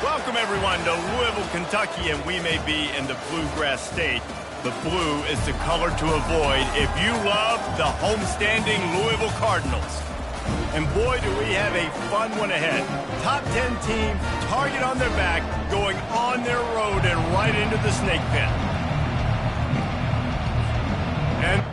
Welcome, everyone, to Louisville, Kentucky, and we may be in the Bluegrass State. The blue is the color to avoid if you love the homestanding Louisville Cardinals. And boy, do we have a fun one ahead. Top 10 team, target on their back, going on their road and right into the snake pit. And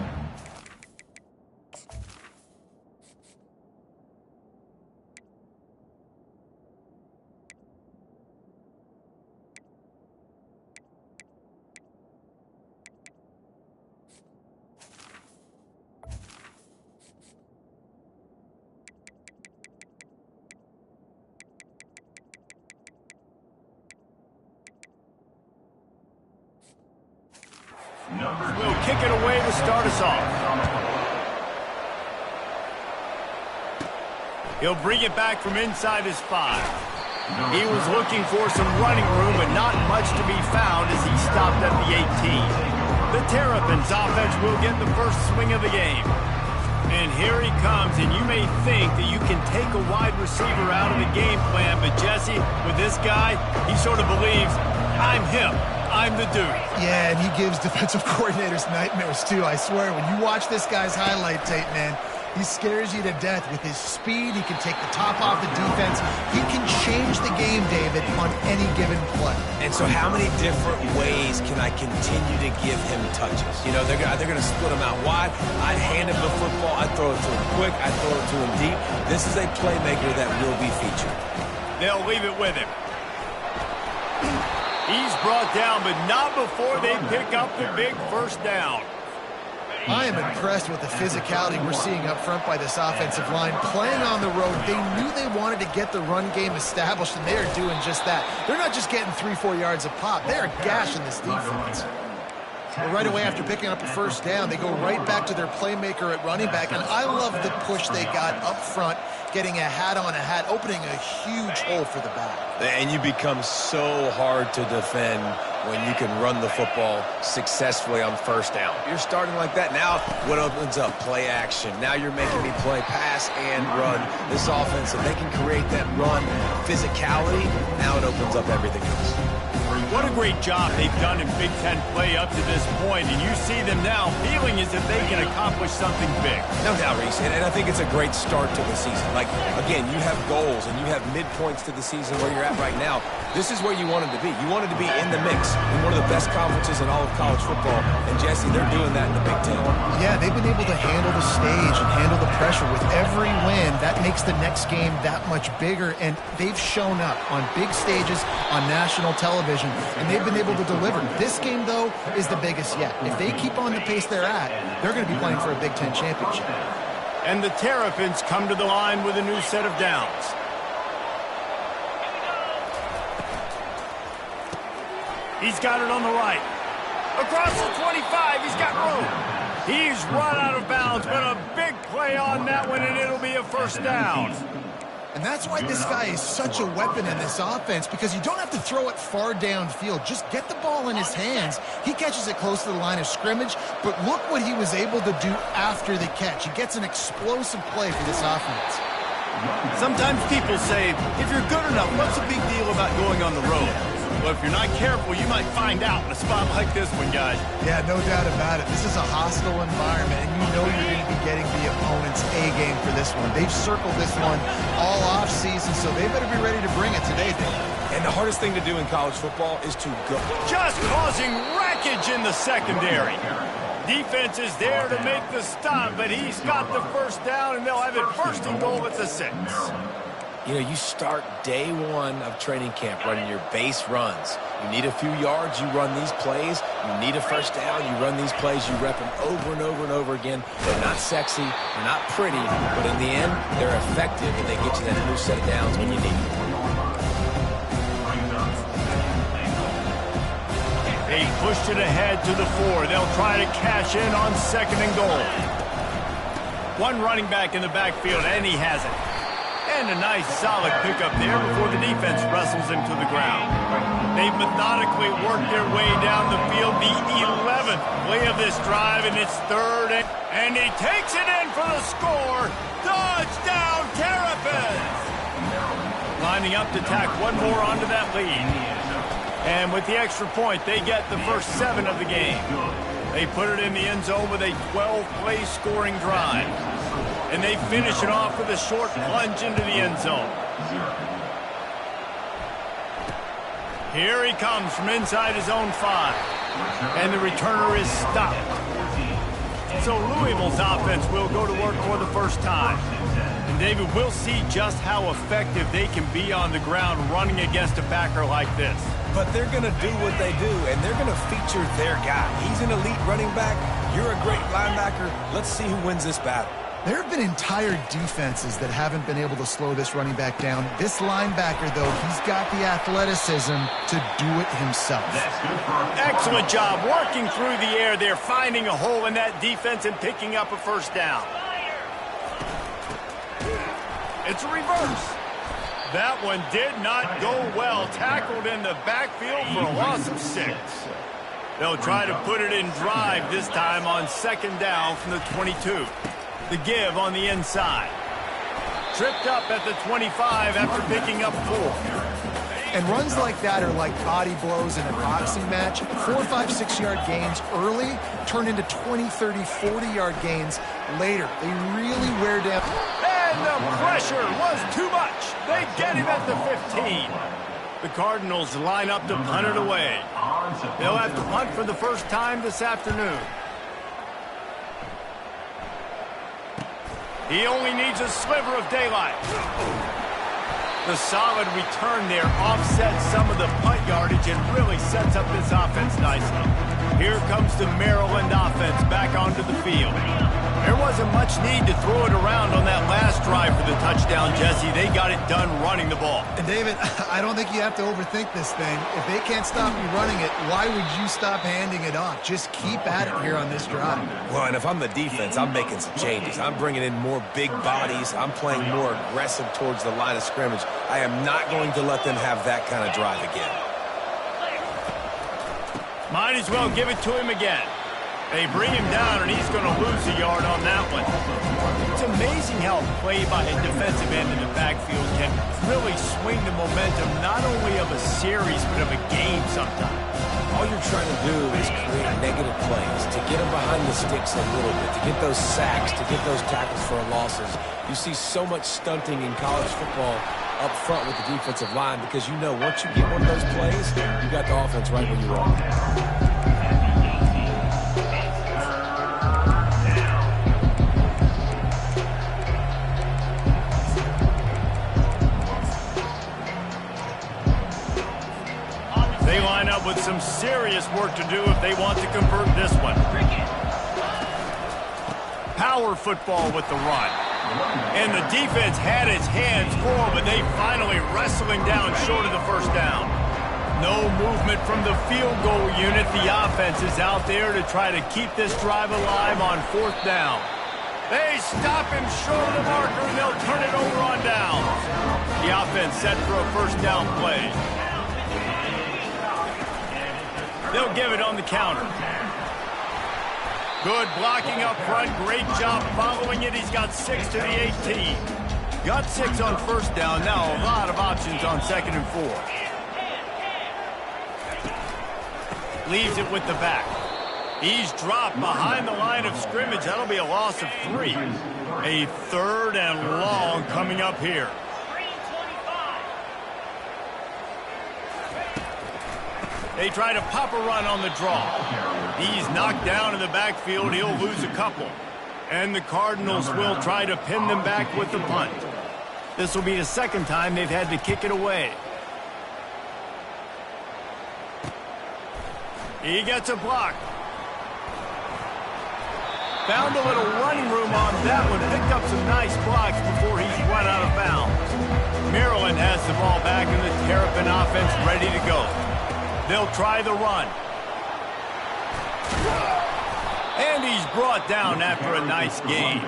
we'll kick it away to start us off. He'll bring it back from inside his 5. He was looking for some running room, but not much to be found as he stopped at the 18. The Terrapins offense will get the first swing of the game. And here he comes, and you may think that you can take a wide receiver out of the game plan, but Jesse, with this guy, he sort of believes, I'm him. I'm the dude. Yeah, and he gives defensive coordinators nightmares, too. I swear, when you watch this guy's highlight tape, man, he scares you to death with his speed. He can take the top off the defense. He can change the game, David, on any given play. And so how many different ways can I continue to give him touches? You know, they're going to split him out wide. I'd hand him the football. I'd throw it to him quick. I'd throw it to him deep. This is a playmaker that will be featured. They'll leave it with him. He's brought down, but not before they pick up the big first down. I am impressed with the physicality we're seeing up front by this offensive line. Playing on the road, they knew they wanted to get the run game established, and they are doing just that. They're not just getting 3-4 yards a pop. They are gashing this defense. Well, right away after picking up a first down, they go right back to their playmaker at running back, and I love the push they got up front, getting a hat on a hat, opening a huge hole for the back. And you become so hard to defend when you can run the football successfully on first down. You're starting like that. Now what opens up? Play action. Now you're making me play pass and run. This offense, if they can create that run physicality, now it opens up everything else. What a great job they've done in Big Ten play up to this point, and you see them now feeling as if they can accomplish something big. No doubt, Reese, and I think it's a great start to the season. Like, again, you have goals and you have midpoints to the season where you're at right now. This is where you wanted to be. You wanted to be in the mix in one of the best conferences in all of college football, and Jesse, they're doing that in the Big Ten. Yeah, they've been able to handle the stage and handle the pressure. With every win, that makes the next game that much bigger, and they've shown up on big stages on national television, and they've been able to deliver. This game, though, is the biggest yet. If they keep on the pace they're at, they're going to be playing for a Big Ten championship. And the Terrapins come to the line with a new set of downs. He's got it on the right. Across the 25, he's got room. He's run out of bounds, but a big play on that one, and it'll be a first down. And that's why this guy is such a weapon in this offense, because you don't have to throw it far downfield. Just get the ball in his hands. He catches it close to the line of scrimmage, but look what he was able to do after the catch. He gets an explosive play for this offense. Sometimes people say, if you're good enough, what's the big deal about going on the road? Well, if you're not careful, you might find out in a spot like this one, guys. Yeah, no doubt about it. This is a hostile environment, and you know you're going to be getting the opponent's A-game for this one. They've circled this one all off-season, so they better be ready to bring it today, Dave. And the hardest thing to do in college football is to go. Just causing wreckage in the secondary. Defense is there to make the stop, but he's got the first down, and they'll have it first and goal at the 6. You know, you start day one of training camp running your base runs. You need a few yards, you run these plays. You need a first down, you run these plays. You rep them over and over and over again. They're not sexy, they're not pretty, but in the end, they're effective, and they get you that new set of downs when you need them. They pushed it ahead to the 4. They'll try to cash in on second and goal. One running back in the backfield, and he has it. And a nice, solid pickup there before the defense wrestles him to the ground. They've methodically worked their way down the field, the 11th play of this drive, and it's third. And he takes it in for the score. Touchdown, Terrapins! lining up to tack one more onto that lead. And with the extra point, they get the first 7 of the game. They put it in the end zone with a 12-play scoring drive. And they finish it off with a short plunge into the end zone. Here he comes from inside his own 5. And the returner is stopped. So Louisville's offense will go to work for the first time. And David, we'll see just how effective they can be on the ground running against a backer like this. But they're going to do what they do, and they're going to feature their guy. He's an elite running back. You're a great linebacker. Let's see who wins this battle. There have been entire defenses that haven't been able to slow this running back down. This linebacker, though, he's got the athleticism to do it himself. Excellent job working through the air there, finding a hole in that defense and picking up a first down. It's a reverse. That one did not go well. Tackled in the backfield for a loss of 6. They'll try to put it in drive this time on second down from the 22. The give on the inside. Tripped up at the 25 after picking up 4. And runs like that are like body blows in a boxing match. 4, 5, 6-yard gains early turn into 20, 30, 40-yard gains later. They really wear down. And the pressure was too much. They get him at the 15. The Cardinals line up to punt it away. They'll have to punt for the first time this afternoon. He only needs a sliver of daylight. The solid return there offsets some of the punt yardage and really sets up this offense nicely. Here comes the Maryland offense back onto the field. There wasn't much need to throw it around on that last drive for the touchdown, Jesse. They got it done running the ball. And David, I don't think you have to overthink this thing. If they can't stop you running it, why would you stop handing it off? Just keep at it here on this drive. Well, and if I'm the defense, I'm making some changes. I'm bringing in more big bodies. I'm playing more aggressive towards the line of scrimmage. I am not going to let them have that kind of drive again. Might as well give it to him again. They bring him down, and he's going to lose a yard on that one. It's amazing how play by a defensive end in the backfield can really swing the momentum not only of a series but of a game sometimes. All you're trying to do is create negative plays, to get them behind the sticks a little bit, to get those sacks, to get those tackles for losses. You see so much stunting in college football up front with the defensive line because you know once you get one of those plays, you got the offense right where you are. They line up with some serious work to do if they want to convert this one. Power football with the run. And the defense had its hands full, but they finally wrestling down short of the first down. No movement from the field goal unit. The offense is out there to try to keep this drive alive on fourth down. They stop him short of the marker, and they'll turn it over on down. The offense set for a first down play. They'll give it on the counter. Good blocking up front. Great job following it. He's got 6 to the 18. Got 6 on first down. Now a lot of options on second and 4. Leaves it with the back. He's dropped behind the line of scrimmage. That'll be a loss of 3. A third and long coming up here. They try to pop a run on the draw. He's knocked down in the backfield. He'll lose a couple. And the Cardinals will try to pin them back with the punt. This will be the second time they've had to kick it away. He gets a block. Found a little running room on that one. Picked up some nice blocks before he's run out of bounds. Maryland has the ball back and the Terrapin offense ready to go. They'll try the run. And he's brought down after a nice gain.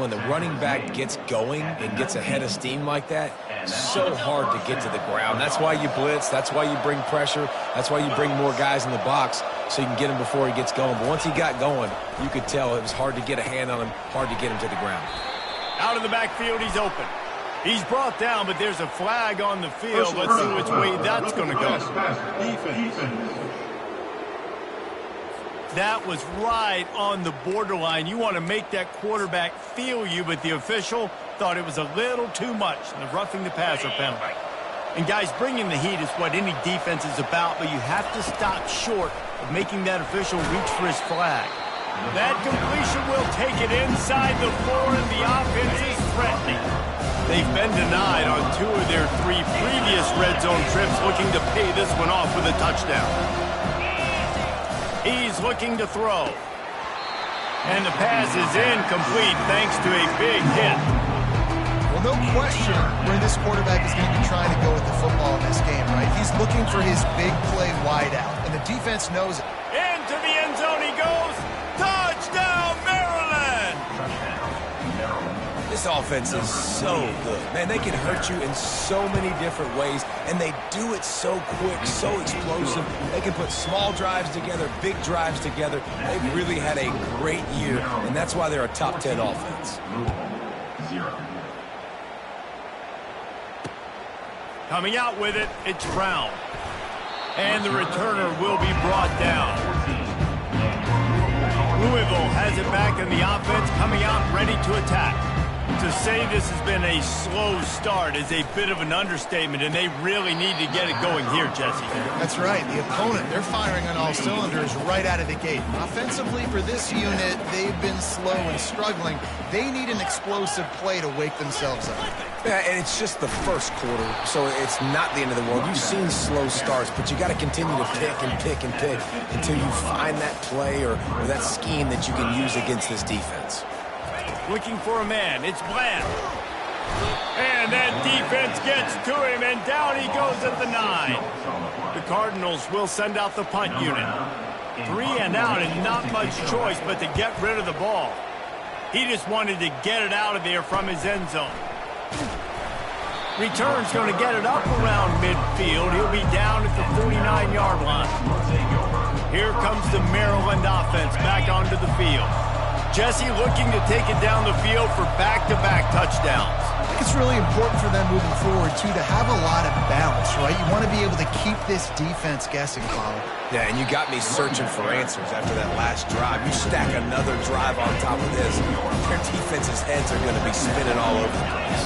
When the running back gets going and gets ahead of steam like that, it's so hard to get to the ground. That's why you blitz. That's why you bring pressure. That's why you bring more guys in the box so you can get him before he gets going. But once he got going, you could tell it was hard to get a hand on him, hard to get him to the ground. Out of the backfield, he's open. He's brought down, but there's a flag on the field. Let's see which way that's going to go. That was right on the borderline. You want to make that quarterback feel you, but the official thought it was a little too much, the roughing the passer penalty. And guys, bringing the heat is what any defense is about, but you have to stop short of making that official reach for his flag. That completion will take it inside the 4, and the offense is threatening. They've been denied on 2 of their 3 previous red zone trips, looking to pay this one off with a touchdown. He's looking to throw. And the pass is incomplete thanks to a big hit. Well, no question where this quarterback is going to be trying to go with the football in this game, right? He's looking for his big play wide out, and the defense knows it. Into the end zone he goes. Touchdown, Maryland! This offense is so good. Man, they can hurt you in so many different ways, and they do it so quick, so explosive. They can put small drives together, big drives together. They've really had a great year, and that's why they're a top 10 offense. Coming out with it, it's Brown. And the returner will be brought down. Louisville has it back in the offense, coming out ready to attack. To say this has been a slow start is a bit of an understatement, and they really need to get it going here, Jesse. That's right. The opponent, they're firing on all cylinders right out of the gate. Offensively, for this unit, they've been slow and struggling. They need an explosive play to wake themselves up. Yeah, and it's just the first quarter, so it's not the end of the world. You've seen slow starts, but you got to continue to pick and pick and pick until you find that play or that scheme that you can use against this defense. Looking for a man. It's Bland. And that defense gets to him, and down he goes at the 9. The Cardinals will send out the punt unit. 3 and out, and not much choice but to get rid of the ball. He just wanted to get it out of there from his end zone. Return's going to get it up around midfield. He'll be down at the 49-yard line. Here comes the Maryland offense back onto the field. Jesse looking to take it down the field for back-to-back touchdowns. I think it's really important for them moving forward, too, to have a lot of balance, right? You want to be able to keep this defense guessing, Colin. Yeah, and you got me searching for answers after that last drive. You stack another drive on top of this, their defense's heads are going to be spinning all over the place.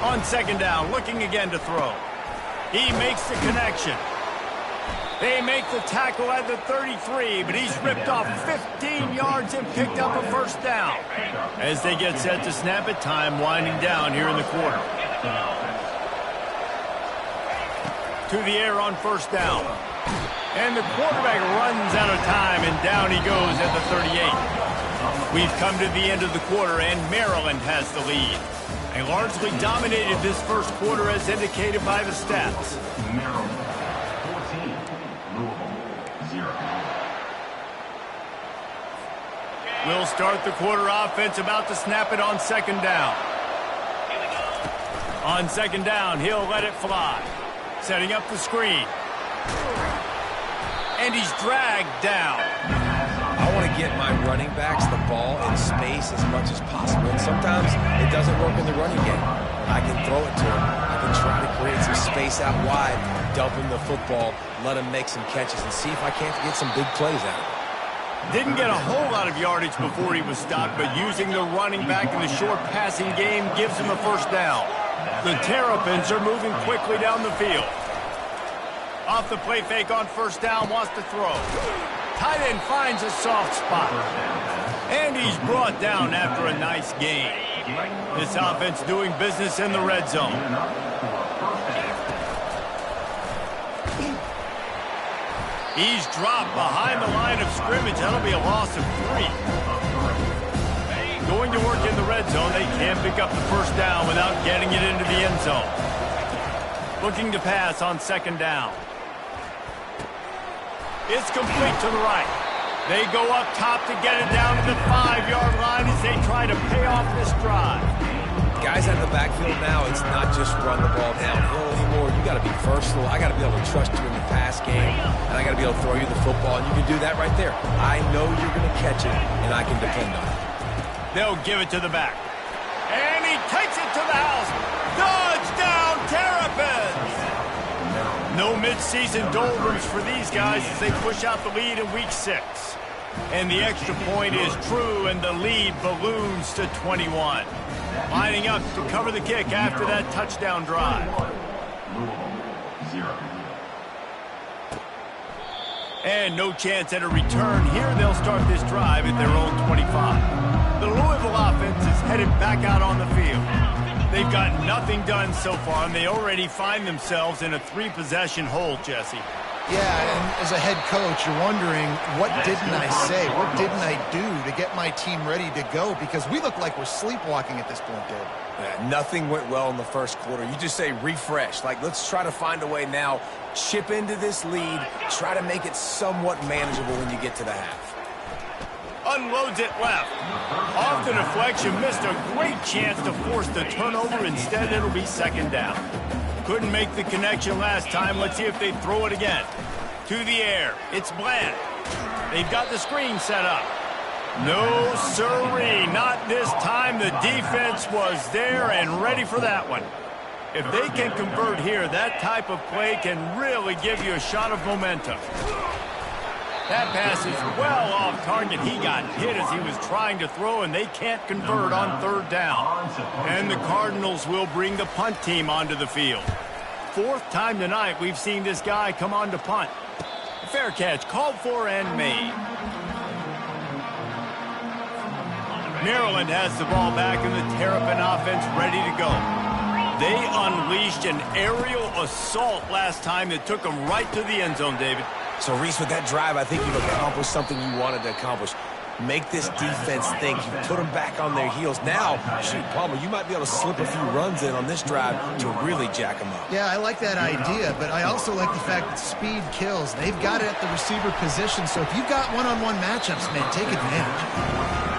On second down, looking again to throw. He makes the connection. They make the tackle at the 33, but he's ripped off 15 yards and picked up a first down. As they get set to snap it, time winding down here in the quarter. To the air on first down. And the quarterback runs out of time, and down he goes at the 38. We've come to the end of the quarter, and Maryland has the lead. They largely dominated this first quarter as indicated by the stats. We'll start the quarter offense, about to snap it on second down. On second down, he'll let it fly. Setting up the screen. And he's dragged down. I want to get my running backs the ball in space as much as possible. And sometimes it doesn't work in the running game. I can throw it to him. I can try to create some space out wide, dump him the football, let him make some catches, and see if I can't get some big plays out of it. Didn't get a whole lot of yardage before he was stopped, but using the running back in the short passing game gives him a first down. The Terrapins are moving quickly down the field. Off the play fake on first down, wants to throw. Tight end finds a soft spot. And he's brought down after a nice gain. This offense doing business in the red zone. He's dropped behind the line of scrimmage. That'll be a loss of 3. Going to work in the red zone. They can't pick up the first down without getting it into the end zone. Looking to pass on second down. It's complete to the right. They go up top to get it down to the 5-yard line as they try to pay off this drive. Guys out of the backfield now, it's not just run the ball downhill anymore. You got to be versatile. I got to be able to trust you in the pass game, and I got to be able to throw you the football, and you can do that right there. I know you're going to catch it, and I can depend on it. They'll give it to the back. And he takes it to the house. Touchdown, Terrapins! No midseason doldrums for these guys as they push out the lead in Week 6. And the extra point is true, and the lead balloons to 21. Lining up to cover the kick after that touchdown drive. And no chance at a return. Here they'll start this drive at their own 25. The Louisville offense is headed back out on the field. They've got nothing done so far, and they already find themselves in a 3-possession hole, Jesse. Yeah, and as a head coach, you're wondering, what didn't I say? What didn't I do to get my team ready to go? Because we look like we're sleepwalking at this point, Dave. Yeah, nothing went well in the first quarter. You just say refresh. Like, let's try to find a way now. Chip into this lead. Try to make it somewhat manageable when you get to the half. Unloads it left. Off the deflection, missed a great chance to force the turnover. Instead, it'll be second down. Couldn't make the connection last time. Let's see if they throw it again. To the air. It's Bland. They've got the screen set up. No, sirree. Not this time. The defense was there and ready for that one. If they can convert here, that type of play can really give you a shot of momentum. That pass is well off target. He got hit as he was trying to throw, and they can't convert on third down. And the Cardinals will bring the punt team onto the field. Fourth time tonight we've seen this guy come on to punt. Fair catch, called for and made. Maryland has the ball back, and the Terrapin offense ready to go. They unleashed an aerial assault last time that took them right to the end zone, David. So, Reese, with that drive, I think you've accomplished something you wanted to accomplish. Make this defense think. You put them back on their heels. Now, shoot, Palmer, you might be able to slip a few runs in on this drive to really jack them up. Yeah, I like that idea, but I also like the fact that speed kills. They've got it at the receiver position, so if you've got one-on-one matchups, man, take advantage.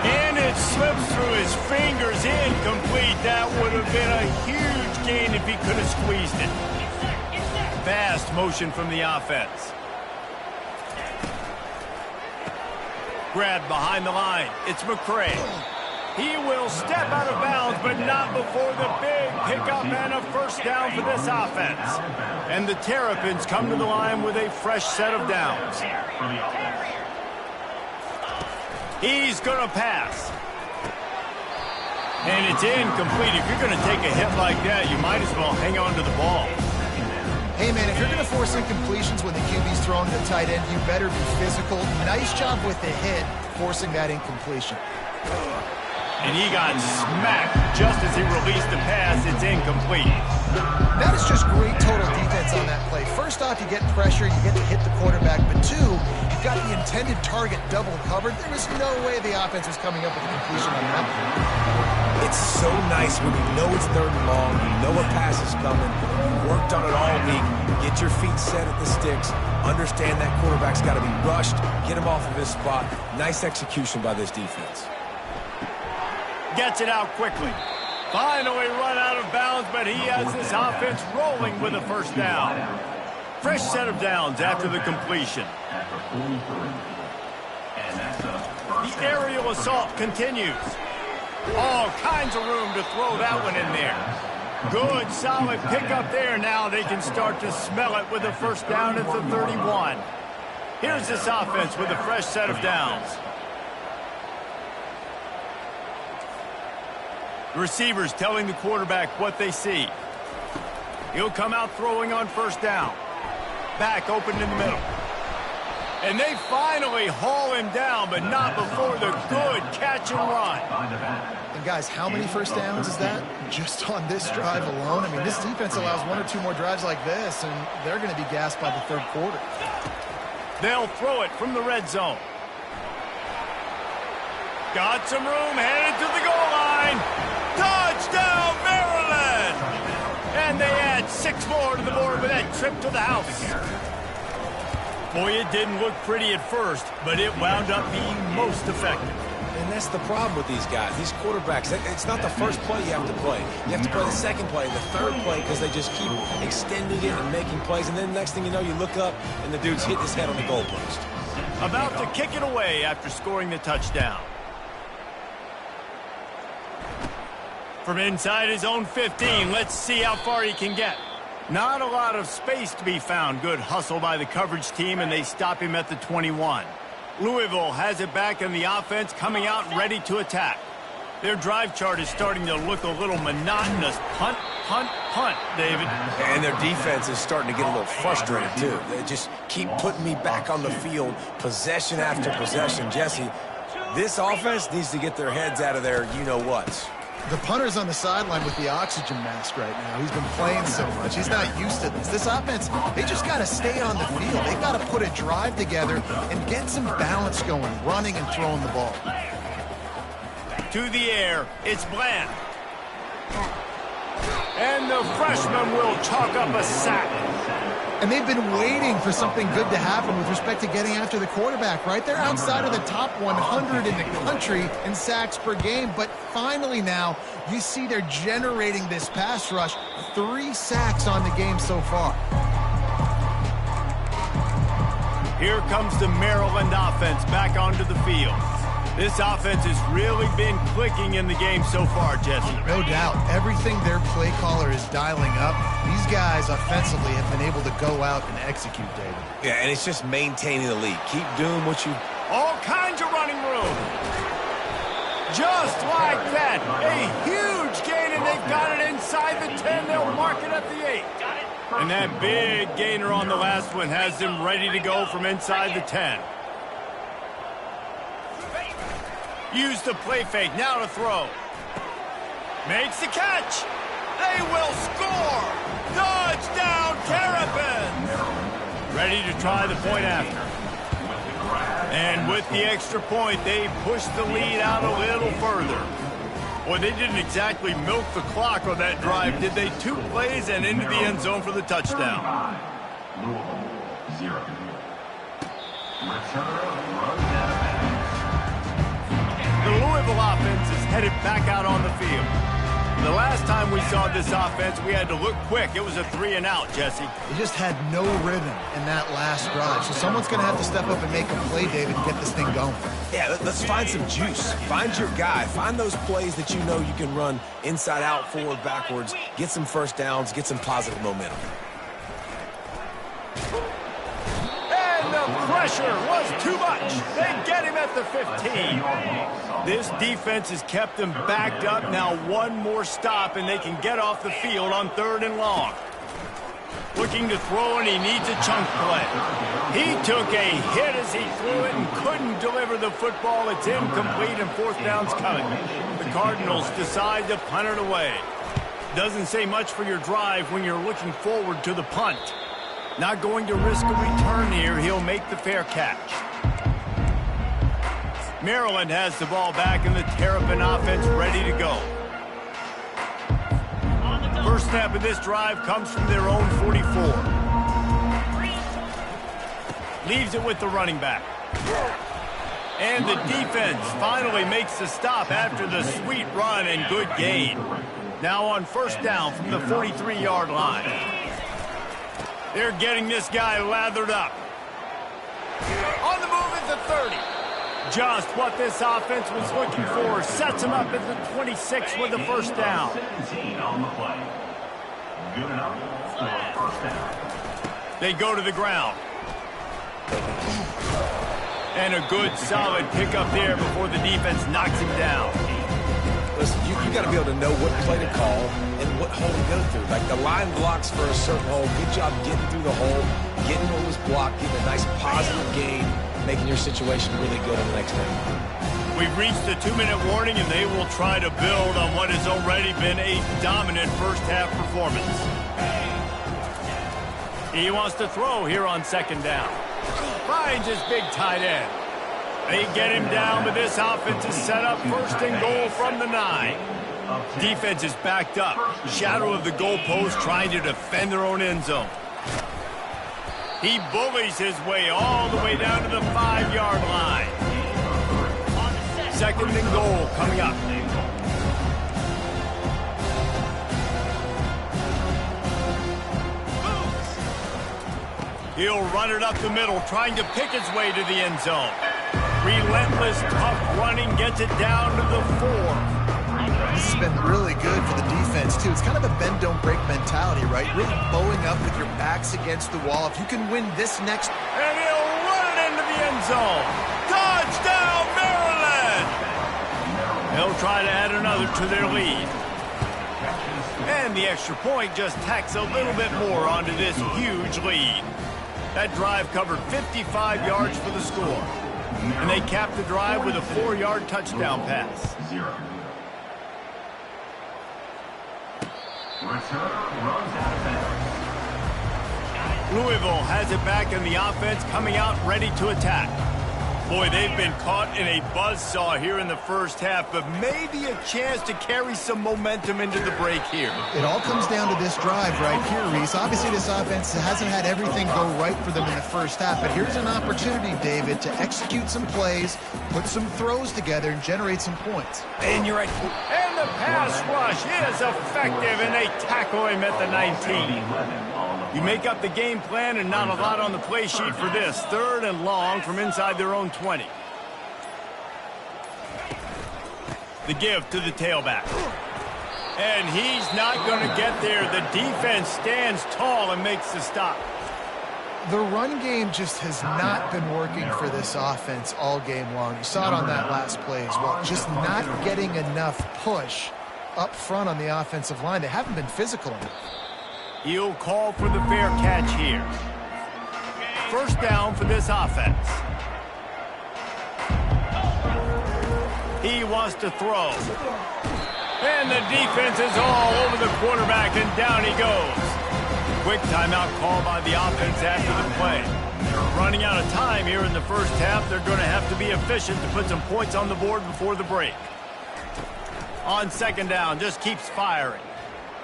And it slips through his fingers, incomplete. That would have been a huge gain if he could have squeezed it. Fast motion from the offense. Grab behind the line. It's McCray. He will step out of bounds, but not before the big pickup and a first down for this offense. And the Terrapins come to the line with a fresh set of downs. He's going to pass. And it's incomplete. If you're going to take a hit like that, you might as well hang on to the ball. Hey, man, if you're going to force incompletions when the QB's throwing to the tight end, you better be physical. Nice job with the hit, forcing that incompletion. And he got smacked just as he released the pass. It's incomplete. That is just great total defense on that play. First off, you get pressure, you get to hit the quarterback. But two, you've got the intended target double covered. There was no way the offense was coming up with a completion on that play. It's so nice when you know it's third and long, you know a pass is coming, you worked on it all week, get your feet set at the sticks, understand that quarterback's got to be rushed, get him off of his spot. Nice execution by this defense. Gets it out quickly. Finally run out of bounds, but he has this offense rolling with a first down. Fresh set of downs after the completion. The aerial assault continues. All kinds of room to throw that one in there. Good, solid pickup there. Now they can start to smell it with a first down at the 31. Here's this offense with a fresh set of downs. The receivers telling the quarterback what they see. He'll come out throwing on first down. Back open in the middle. And they finally haul him down, but not before the good catch and run. And guys, how many first downs is that? Just on this drive alone? I mean, this defense allows one or two more drives like this, and they're going to be gassed by the third quarter. They'll throw it from the red zone. Got some room, headed to the goal line. Touchdown, Maryland! And they add 6 more to the board with that trip to the house. Boy, it didn't look pretty at first, but it wound up being most effective. And that's the problem with these guys, these quarterbacks. It's not the first play you have to play. You have to play the second play, the third play, because they just keep extending it and making plays. And then next thing you know, you look up, and the dude's hitting his head on the goalpost. About to kick it away after scoring the touchdown. From inside his own 15, let's see how far he can get. Not a lot of space to be found. Good hustle by the coverage team, and they stop him at the 21. Louisville has it back in the offense, coming out ready to attack. Their drive chart is starting to look a little monotonous. Punt, punt, punt, David. And their defense is starting to get a little frustrated, too. They just keep putting me back on the field, possession after possession. Jesse, this offense needs to get their heads out of their you-know-whats. The punter's on the sideline with the oxygen mask right now. He's been playing so much. He's not used to this. This offense, they just got to stay on the field. They've got to put a drive together and get some balance going, running and throwing the ball. To the air, it's Bland. And the freshman will chalk up a sack. And they've been waiting for something good to happen with respect to getting after the quarterback, right? They're outside of the top 100 in the country in sacks per game, but finally now you see they're generating this pass rush. 3 sacks on the game so far. Here comes the Maryland offense back onto the field. This offense has really been clicking in the game so far, Jesse. No doubt. Everything their play caller is dialing up, these guys offensively have been able to go out and execute, David. Yeah, and it's just maintaining the lead. Keep doing what you... All kinds of running room. Just like that. A huge gain, and they've got it inside the 10. They'll mark it at the 8. And that big gainer on the last one has them ready to go from inside the 10. Use the play fake, now to throw. Makes the catch. They will score. Touchdown, Terrapins. Ready to try the point after. And with the extra point, they push the lead out a little further. Boy, they didn't exactly milk the clock on that drive, did they? 2 plays and into the end zone for the touchdown. Louisville, 0. Return The Louisville offense is headed back out on the field. The last time we saw this offense, we had to look quick. It was a 3-and-out, Jesse. They just had no rhythm in that last drive. So someone's going to have to step up and make a play, David, and get this thing going. Yeah, let's find some juice. Find your guy. Find those plays that you know you can run inside out, forward, backwards. Get some first downs. Get some positive momentum. The pressure was too much. They get him at the 15. This defense has kept them backed up. Now one more stop, and they can get off the field on 3rd and long. Looking to throw, and he needs a chunk play. He took a hit as he threw it and couldn't deliver the football. It's incomplete, and 4th down's coming. The Cardinals decide to punt it away. Doesn't say much for your drive when you're looking forward to the punt. Not going to risk a return here. He'll make the fair catch. Maryland has the ball back, and the Terrapin offense ready to go. First snap of this drive comes from their own 44. Leaves it with the running back. And the defense finally makes the stop after the sweet run and good gain. Now on 1st down from the 43-yard line. They're getting this guy lathered up. On the move at the 30. Just what this offense was looking for. Sets him up at the 26 with the 1st down. 17 on the play. Good enough for 1st down. They go to the ground. And a good solid pickup there before the defense knocks him down. Listen, you got to be able to know what play to call and what hole to go through. Like the line blocks for a certain hole. Good job getting through the hole, getting what was blocked, getting a nice positive gain, making your situation really good on the next day. We've reached the 2-minute warning, and they will try to build on what has already been a dominant first-half performance. He wants to throw here on 2nd down. Finds his big tight end. They get him down, but this offense is set up 1st and goal from the 9. Defense is backed up. Shadow of the goalpost trying to defend their own end zone. He bullies his way all the way down to the 5-yard line. 2nd and goal coming up. He'll run it up the middle, trying to pick his way to the end zone. Relentless, tough running gets it down to the 4. This has been really good for the defense, too. It's kind of a bend-don't-break mentality, right? Really bowing up with your backs against the wall. If you can win this next... And he'll run it into the end zone. Touchdown, Maryland! They'll try to add another to their lead. And the extra point just tacks a little bit more onto this huge lead. That drive covered 55 yards for the score. And they capped the drive with a 4-yard touchdown pass. Louisville has it back in the offense, coming out ready to attack. Boy, they've been caught in a buzzsaw here in the first half, but maybe a chance to carry some momentum into the break here. It all comes down to this drive right here, Reese. Obviously, this offense hasn't had everything go right for them in the first half, but here's an opportunity, David, to execute some plays, put some throws together, and generate some points. And you're right. And the pass rush is effective, and they tackle him at the 19. You make up the game plan and not a lot on the play sheet for this. 3rd and long from inside their own 20. The give to the tailback. And he's not going to get there. The defense stands tall and makes the stop. The run game just has not been working for this offense all game long. You saw it on that last play as well. Just not getting enough push up front on the offensive line. They haven't been physical enough. He'll call for the fair catch here. First down for this offense. He wants to throw. And the defense is all over the quarterback, and down he goes. Quick timeout call by the offense after the play. Running out of time here in the first half. They're going to have to be efficient to put some points on the board before the break. On second down, just keeps firing.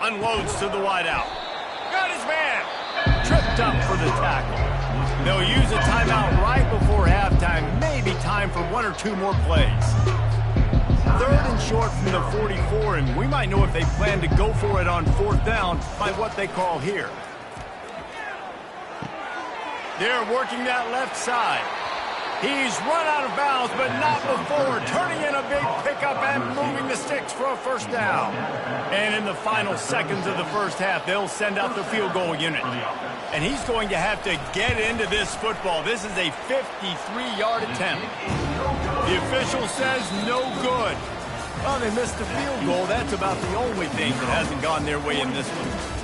Unloads to the wideout. Got his man. Tripped up for the tackle. They'll use a timeout right before halftime. Maybe time for 1 or 2 more plays. 3rd and short from the 44, and we might know if they plan to go for it on 4th down by what they call here. They're working that left side. He's run out of bounds, but not before. Turning in a big pickup and moving the sticks for a first down. And in the final seconds of the first half, they'll send out the field goal unit. And he's going to have to get into this football. This is a 53-yard attempt. The official says no good. Well, they missed the field goal. That's about the only thing that hasn't gone their way in this one.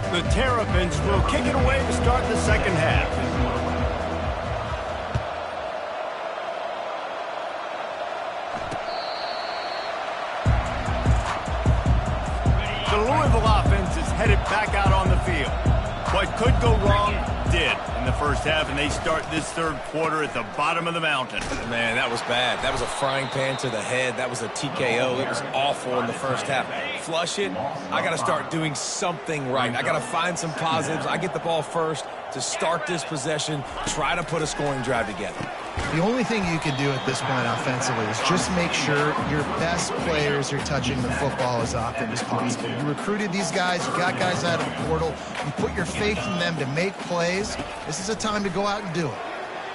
The Terrapins will kick it away to start the second half. The Louisville offense is headed back out on the field. What could go wrong, did. And the first half, and they start this third quarter at the bottom of the mountain. Man, that was bad. That was a frying pan to the head. That was a TKO. It was awful in the first half. Flush it. I got to start doing something right. I got to find some positives. I get the ball first to start this possession, try to put a scoring drive together. The only thing you can do at this point offensively is just make sure your best players are touching the football as often as possible. You recruited these guys, you got guys out of the portal, you put your faith in them to make plays. This is a time to go out and do it.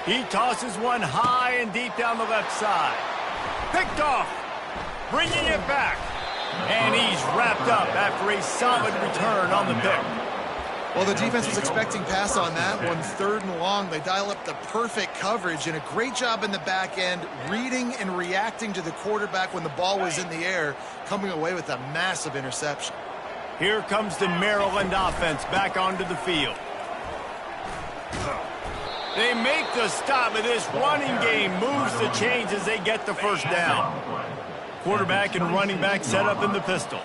He tosses one high and deep down the left side. Picked off, bringing it back. And he's wrapped up after a solid return on the pick. Well, the defense was expecting pass on that one, 3rd and long. They dial up the perfect coverage and a great job in the back end, reading and reacting to the quarterback when the ball was in the air, coming away with a massive interception. Here comes the Maryland offense back onto the field. They make the stop, and this running game moves the chains as they get the first down. Quarterback and running back set up in the pistol.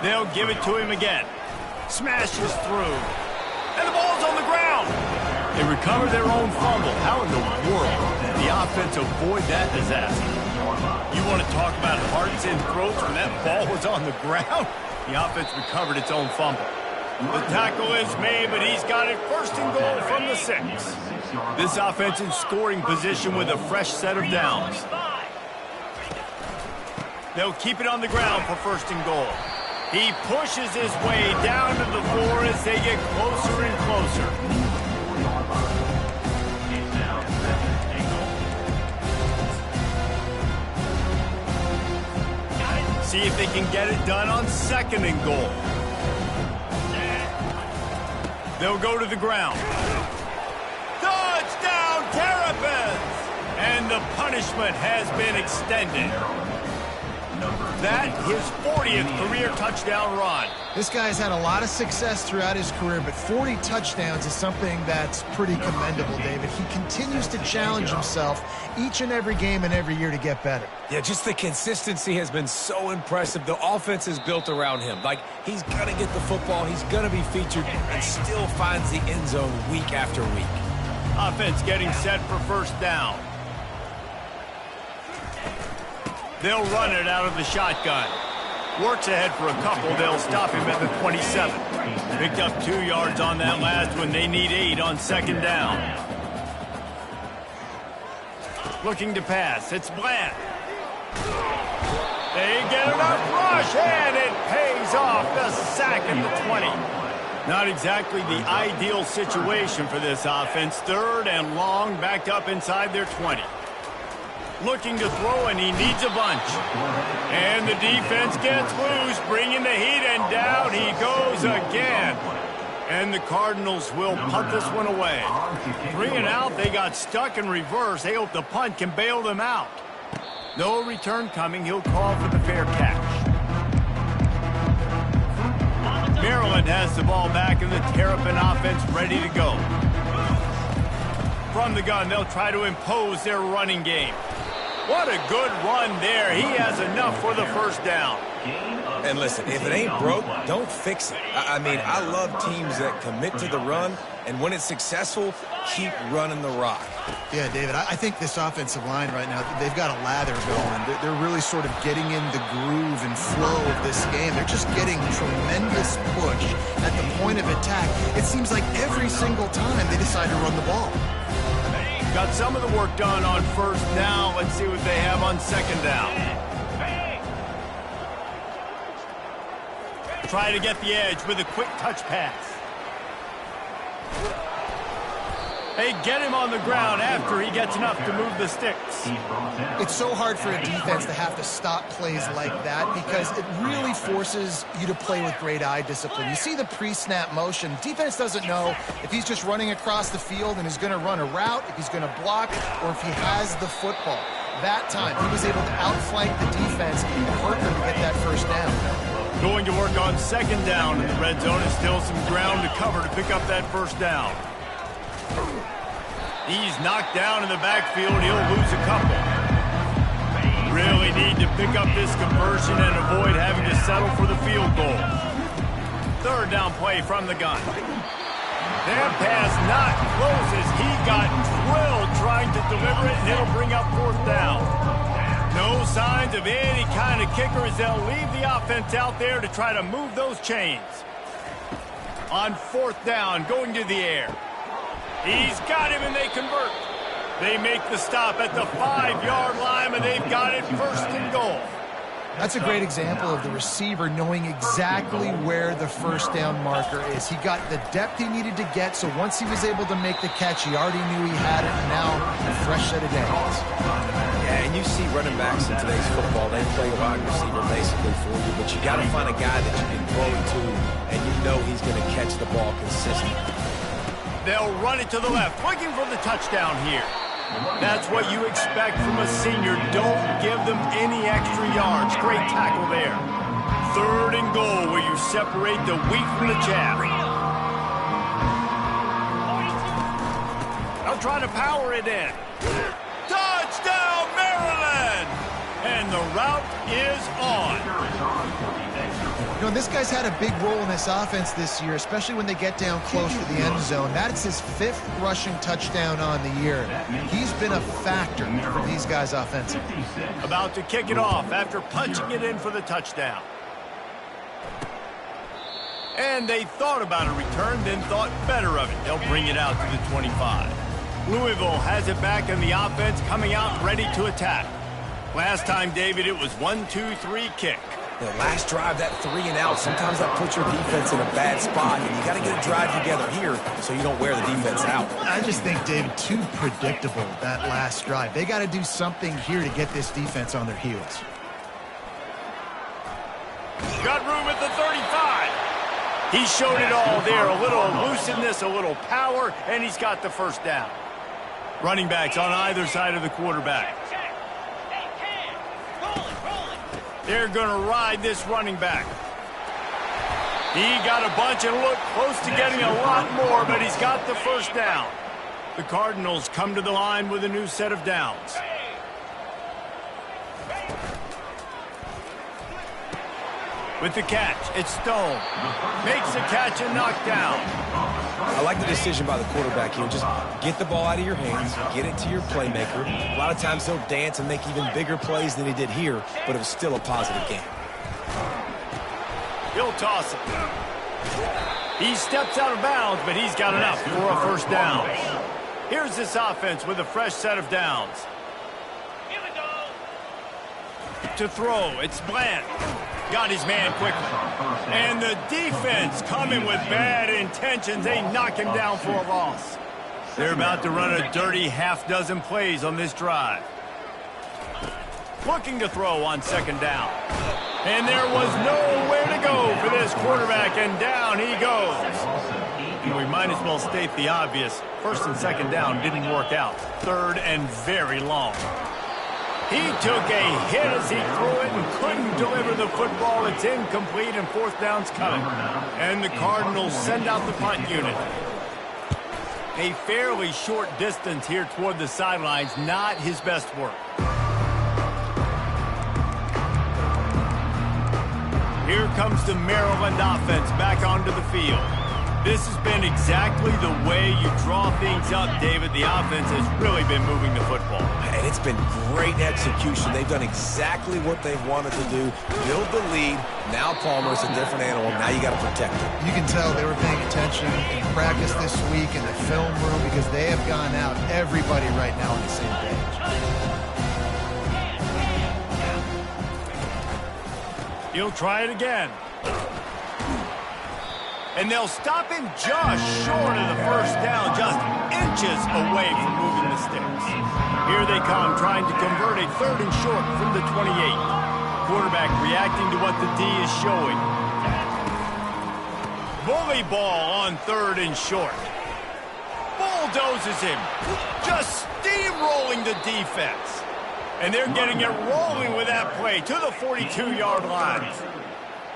They'll give it to him again. Smashes through. And the ball's on the ground. They recover their own fumble. How in the world did the offense avoid that disaster? You want to talk about hearts and throats when that ball was on the ground? The offense recovered its own fumble. The tackle is made, but he's got it 1st and goal from the 6. This offense in scoring position with a fresh set of downs. They'll keep it on the ground for 1st and goal. He pushes his way down to the 4 as they get closer and closer. See if they can get it done on 2nd and goal. They'll go to the ground. Touchdown, Terrapins! And the punishment has been extended. That his 40th career touchdown run. This guy's had a lot of success throughout his career, but 40 touchdowns is something that's pretty commendable, David. He continues to challenge himself each and every game and every year to get better. Yeah, just the consistency has been so impressive. The offense is built around him. Like, he's going to get the football, he's going to be featured, and still finds the end zone week after week. Offense getting set for 1st down. They'll run it out of the shotgun. Works ahead for a couple. They'll stop him at the 27. Picked up 2 yards on that last one. They need 8 on 2nd down. Looking to pass. It's Bland. They get enough rush, and it pays off. The sack at the 20. Not exactly the ideal situation for this offense. 3rd and long, backed up inside their 20. Looking to throw, and he needs a bunch. And the defense gets loose, bringing the heat, and down he goes again. And the Cardinals will punt this one away. 3 and out, they got stuck in reverse. They hope the punt can bail them out. No return coming. He'll call for the fair catch. Maryland has the ball back, and the Terrapin offense ready to go. From the gun, they'll try to impose their running game. What a good run there. He has enough for the 1st down. And listen, if it ain't broke, don't fix it. I mean, I love teams that commit to the run, and when it's successful, keep running the rock. Yeah, David, I think this offensive line right now, they've got a lather going. They're really sort of getting in the groove and flow of this game. They're just getting tremendous push at the point of attack. It seems like every single time they decide to run the ball. Got some of the work done on 1st down. Let's see what they have on 2nd down. Try to get the edge with a quick touch pass. They get him on the ground after he gets enough to move the sticks. It's so hard for a defense to have to stop plays like that because it really forces you to play with great eye discipline. You see the pre-snap motion. Defense doesn't know if he's just running across the field and is going to run a route, if he's going to block, or if he has the football. That time, he was able to outflank the defense and hurt them to get that 1st down. Going to work on 2nd down in the red zone, and still some ground to cover to pick up that 1st down. He's knocked down in the backfield. He'll lose a couple. Really need to pick up this conversion and avoid having to settle for the field goal. 3rd down play from the gun. That pass not close as he got drilled trying to deliver it, and it'll bring up 4th down. No signs of any kind of kicker as they'll leave the offense out there to try to move those chains. On 4th down, going to the air. He's got him, and they convert. They make the stop at the 5-yard line, and they've got it 1st and goal. That's a great example of the receiver knowing exactly where the 1st down marker is. He got the depth he needed to get, so once he was able to make the catch, he already knew he had it, and now a fresh set of downs. Yeah, and you see running backs in today's football, they play wide receiver basically for you, but you got to find a guy that you can throw it to, and you know he's going to catch the ball consistently. They'll run it to the left, looking for the touchdown here. That's what you expect from a senior. Don't give them any extra yards. Great tackle there. 3rd and goal where you separate the wheat from the chaff. They'll try to power it in. Touchdown, Maryland! And the route is on. You know, this guy's had a big role in this offense this year, especially when they get down close to the end zone. That's his 5th rushing touchdown on the year. He's been a factor for these guys offensively. About to kick it off after punching it in for the touchdown. And they thought about a return, then thought better of it. They'll bring it out to the 25. Louisville has it back in the offense, coming out ready to attack. Last time, David, it was 1-2-3 kick. The last drive, that 3 and out, sometimes that puts your defense in a bad spot, and you got to get a drive together here so you don't wear the defense out. I just think, David, too predictable, that last drive. They got to do something here to get this defense on their heels. Got room at the 35. He showed it all there, a little elusiveness, a little power, and he's got the 1st down. Running backs on either side of the quarterback. They're going to ride this running back. He got a bunch and looked close to getting a lot more, but he's got the 1st down. The Cardinals come to the line with a new set of downs. With the catch, it's Stone. Makes the catch and knocked down. I like the decision by the quarterback here. Just get the ball out of your hands, get it to your playmaker. A lot of times he'll dance and make even bigger plays than he did here, but it was still a positive game. He'll toss it. He steps out of bounds, but he's got enough for a 1st down. Here's this offense with a fresh set of downs. To throw, it's Bland. Got his man quickly. And the defense coming with bad intentions. They knock him down for a loss. They're about to run a dirty half-dozen plays on this drive. Looking to throw on 2nd down. And there was nowhere to go for this quarterback, and down he goes. We might as well state the obvious. 1st and 2nd down didn't work out. 3rd and very long. He took a hit as he threw it and couldn't deliver the football. It's incomplete, and 4th down's coming. And the Cardinals send out the punt unit. A fairly short distance here toward the sidelines, not his best work. Here comes the Maryland offense back onto the field. This has been exactly the way you draw things up, David. The offense has really been moving the football. And it's been great execution. They've done exactly what they've wanted to do. Build the lead. Now Palmer's a different animal. Now you got to protect it. You can tell they were paying attention in practice this week in the film room because they have gone out, everybody right now on the same page. He'll try it again. And they'll stop him just short of the 1st down, just inches away from moving the sticks. Here they come, trying to convert a 3rd and short from the 28. Quarterback reacting to what the D is showing. Bully ball on 3rd and short. Bulldozes him, just steamrolling the defense. And they're getting it rolling with that play to the 42-yard line.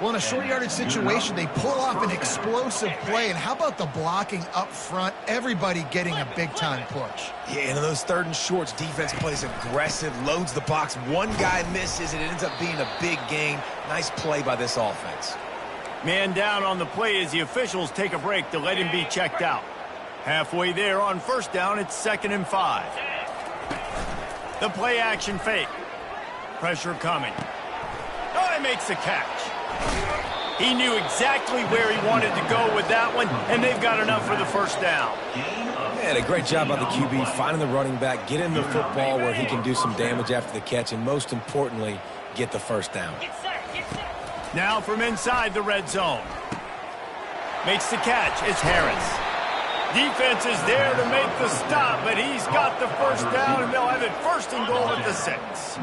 Well, in a short yardage situation, they pull off an explosive play. And how about the blocking up front? Everybody getting a big-time push. Yeah, and in those 3rd and shorts, defense plays aggressive, loads the box. One guy misses, and it ends up being a big gain. Nice play by this offense. Man down on the play as the officials take a break to let him be checked out. Halfway there on first down, it's 2nd and 5. The play action fake. Pressure coming. Oh, he makes the catch. He knew exactly where he wanted to go with that one, and they've got enough for the first down. Man, a great job by the QB finding the running back, get him the football where he can do some damage after the catch, and most importantly, get the first down. Now from inside the red zone. Makes the catch. It's Harris. Defense is there to make the stop, but he's got the first down, and they'll have it 1st and goal at the 6.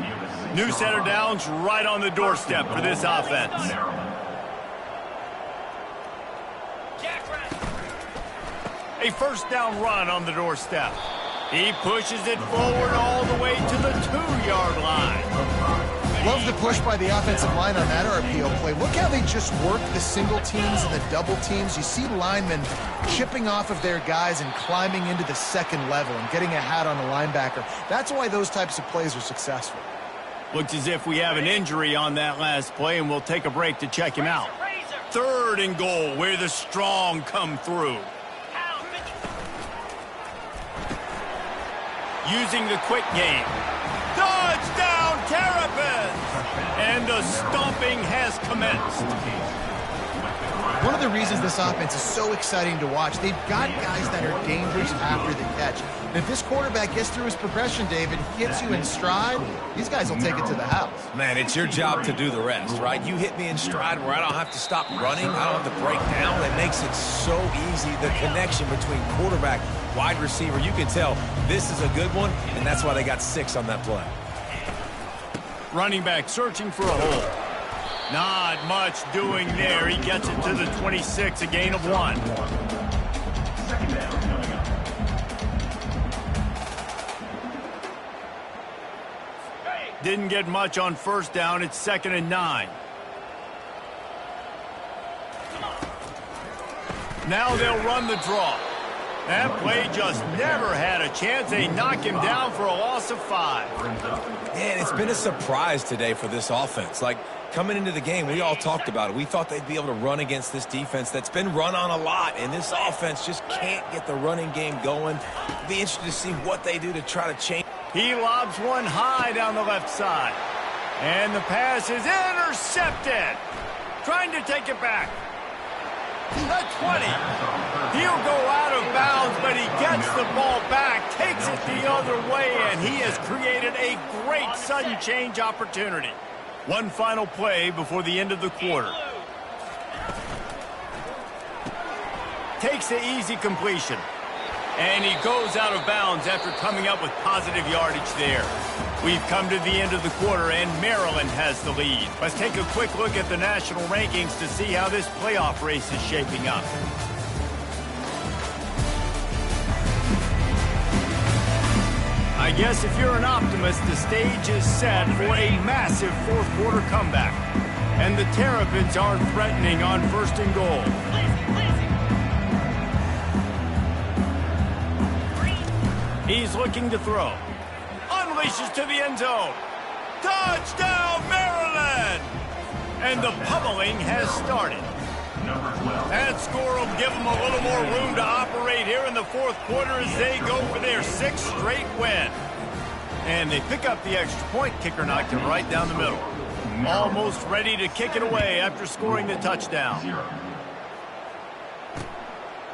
New center downs right on the doorstep for this offense. A first down run on the doorstep. He pushes it forward all the way to the 2-yard line. Love the push by the offensive line on that RPO play. Look how they just work the single teams and the double teams. You see linemen chipping off of their guys and climbing into the 2nd level and getting a hat on the linebacker. That's why those types of plays are successful. Looks as if we have an injury on that last play, and we'll take a break to check him out. 3rd and goal, where the strong come through. Using the quick game. Touchdown, Terrapins! And the stomping has commenced. One of the reasons this offense is so exciting to watch, they've got guys that are dangerous after the catch. And if this quarterback gets through his progression, David, hits you in stride, these guys will take it to the house. Man, it's your job to do the rest, right? You hit me in stride where I don't have to stop running. I don't have to break down. It makes it so easy, the connection between quarterback, wide receiver. You can tell this is a good one, and that's why they got 6 on that play. Running back searching for a hole. Not much doing there. He gets it to the 26, a gain of 1. Didn't get much on first down. It's 2nd and 9. Now they'll run the draw. That play just never had a chance. They knock him down for a loss of 5. Man, it's been a surprise today for this offense. Like, coming into the game, we all talked about it. We thought they'd be able to run against this defense that's been run on a lot, and this offense just can't get the running game going. It'll be interesting to see what they do to try to change. He lobs one high down the left side. And the pass is intercepted. Trying to take it back. The 20. He'll go out of bounds, but he gets the ball back, takes it the other way, and he has created a great sudden change opportunity. One final play before the end of the quarter. Takes the easy completion. And he goes out of bounds after coming up with positive yardage there. We've come to the end of the quarter, and Maryland has the lead. Let's take a quick look at the national rankings to see how this playoff race is shaping up. I guess if you're an optimist, the stage is set for a massive fourth-quarter comeback. And the Terrapins are threatening on 1st and goal. He's looking to throw. Unleashes to the end zone. Touchdown, Maryland! And the pummeling has started. That score will give them a little more room to operate here in the 4th quarter as they go for their 6th straight win. And they pick up the extra point. Kicker knocked it right down the middle. Almost ready to kick it away after scoring the touchdown.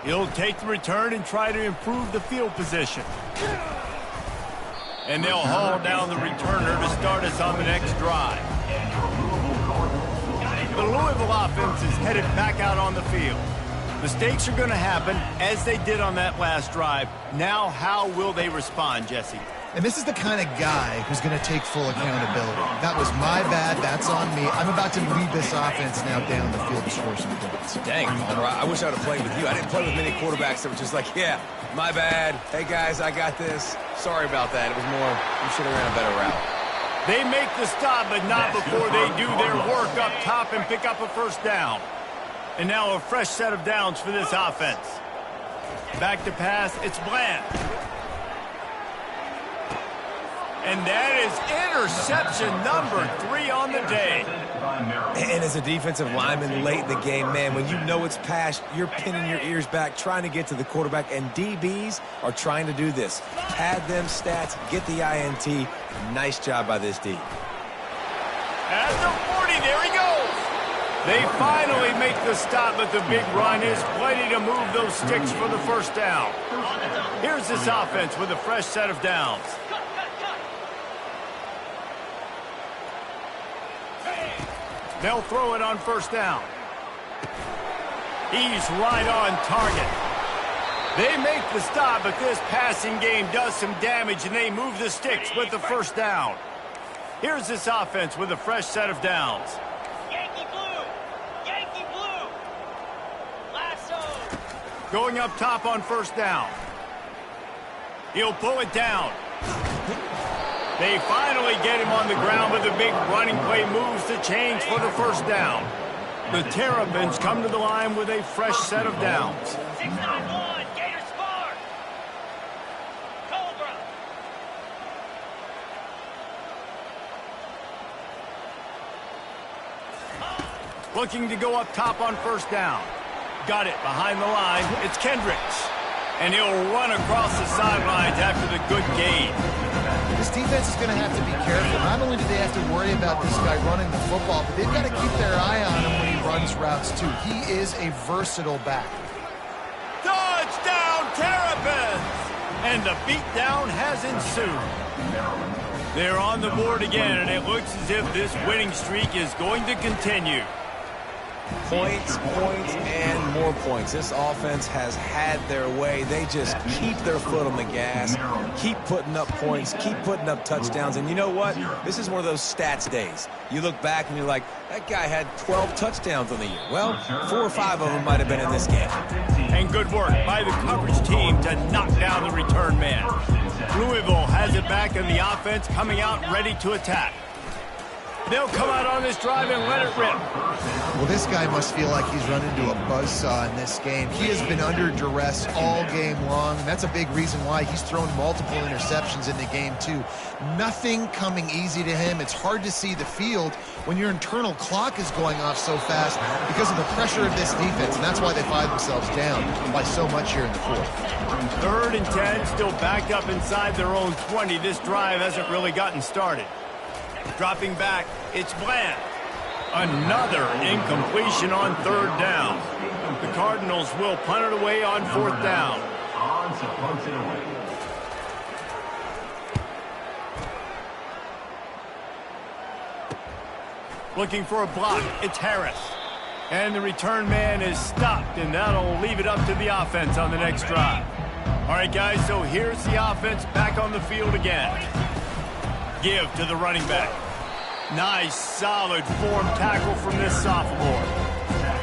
He'll take the return and try to improve the field position. And they'll haul down the returner to start us on the next drive. The Louisville offense is headed back out on the field. Mistakes are going to happen, as they did on that last drive. Now, how will they respond, Jesse? And this is the kind of guy who's going to take full accountability. That was my bad. That's on me. I'm about to lead this offense now down the field to score some points. Dang, Palmer, I wish I would have played with you. I didn't play with many quarterbacks that were just like, yeah, my bad. Hey, guys, I got this. Sorry about that. It was more, you should have ran a better route. They make the stop, but not before they do their work up top and pick up a first down. And now a fresh set of downs for this offense. Back to pass, it's Bland. And that is interception number 3 on the day. And as a defensive lineman late in the game, man, when you know it's past, you're pinning your ears back, trying to get to the quarterback, and DBs are trying to do this. Pad them stats, get the INT. Nice job by this D. At the 40, there he goes. They finally make the stop, but the big run is plenty to move those sticks for the first down. Here's this offense with a fresh set of downs. They'll throw it on first down. He's right on target. They make the stop, but this passing game does some damage, and they move the sticks with the first down. Here's this offense with a fresh set of downs. Yankee blue! Yankee blue! Lasso! Going up top on first down. He'll pull it down. They finally get him on the ground, but the big running play moves the chains for the first down. The Terrapins come to the line with a fresh set of downs. 691, Gator Spark! Cobra! Looking to go up top on first down. Got it behind the line. It's Kendricks. And he'll run across the sidelines after the good gain. This defense is going to have to be careful. Not only do they have to worry about this guy running the football, but they've got to keep their eye on him when he runs routes too. He is a versatile back. Touchdown, Terrapins! And the beatdown has ensued. They're on the board again, and it looks as if this winning streak is going to continue. Points, points, and more points. This offense has had their way. They just keep their foot on the gas, keep putting up points, keep putting up touchdowns. And you know what? This is one of those stats days. You look back and you're like, that guy had 12 touchdowns on the year. Well, 4 or 5 of them might have been in this game. And good work by the coverage team to knock down the return man. Louisville has it back in the offense, coming out ready to attack. They'll come out on this drive and let it rip. Well, this guy must feel like he's run into a buzzsaw in this game. He has been under duress all game long, and that's a big reason why he's thrown multiple interceptions in the game, too. Nothing coming easy to him. It's hard to see the field when your internal clock is going off so fast because of the pressure of this defense, and that's why they find themselves down by so much here in the fourth. 3rd and 10, still backed up inside their own 20. This drive hasn't really gotten started. Dropping back, it's Bland. Another incompletion on 3rd down. The Cardinals will punt it away on 4th down. Looking for a block, it's Harris. And the return man is stopped, and that'll leave it up to the offense on the next drive. All right, guys, so here's the offense back on the field again. Give to the running back. Nice, solid form tackle from this sophomore.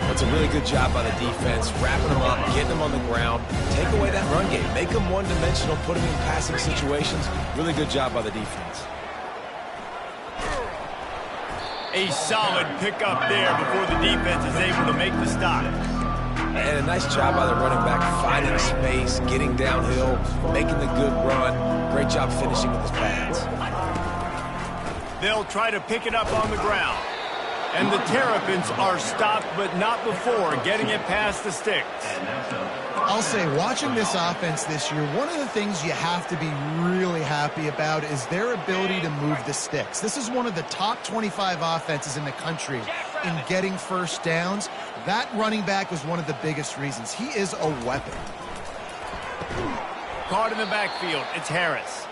That's a really good job by the defense, wrapping them up, getting them on the ground, take away that run game, make them one-dimensional, put them in passing situations. Really good job by the defense. A solid pickup there before the defense is able to make the stop. And a nice job by the running back, finding space, getting downhill, making the good run. Great job finishing with his pads. They'll try to pick it up on the ground. And the Terrapins are stopped, but not before getting it past the sticks. I'll say, watching this offense this year, one of the things you have to be really happy about is their ability to move the sticks. This is one of the top 25 offenses in the country in getting first downs. That running back was one of the biggest reasons. He is a weapon. Caught in the backfield, it's Harris.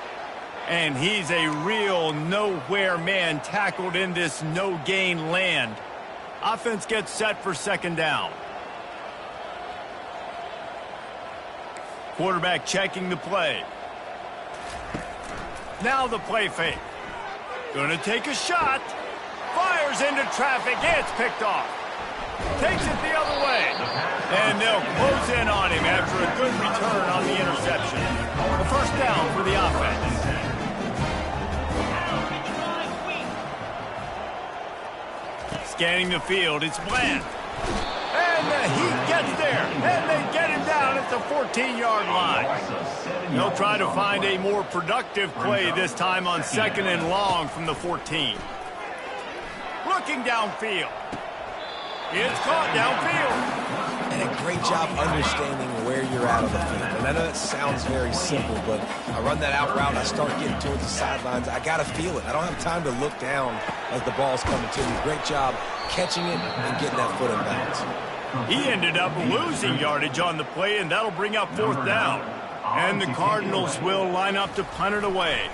And he's a real nowhere man tackled in this no-gain land. Offense gets set for 2nd down. Quarterback checking the play. Now the play fake. Gonna take a shot. Fires into traffic. It's picked off. Takes it the other way. And they'll close in on him after a good return on the interception. The first down for the offense. Scanning the field, it's Bland. And he gets there, and they get him down at the 14-yard line. They'll try to find a more productive play this time on 2nd and long from the 14. Looking downfield. It's caught downfield. And a great job understanding where you're at on the field. And I know that sounds very simple, but I run that out route, I start getting towards the sidelines. I got to feel it. I don't have time to look down as the ball's coming to me. Great job catching it and getting that foot in bounds. He ended up losing yardage on the play, and that'll bring up 4th down. And the Cardinals will line up to punt it away.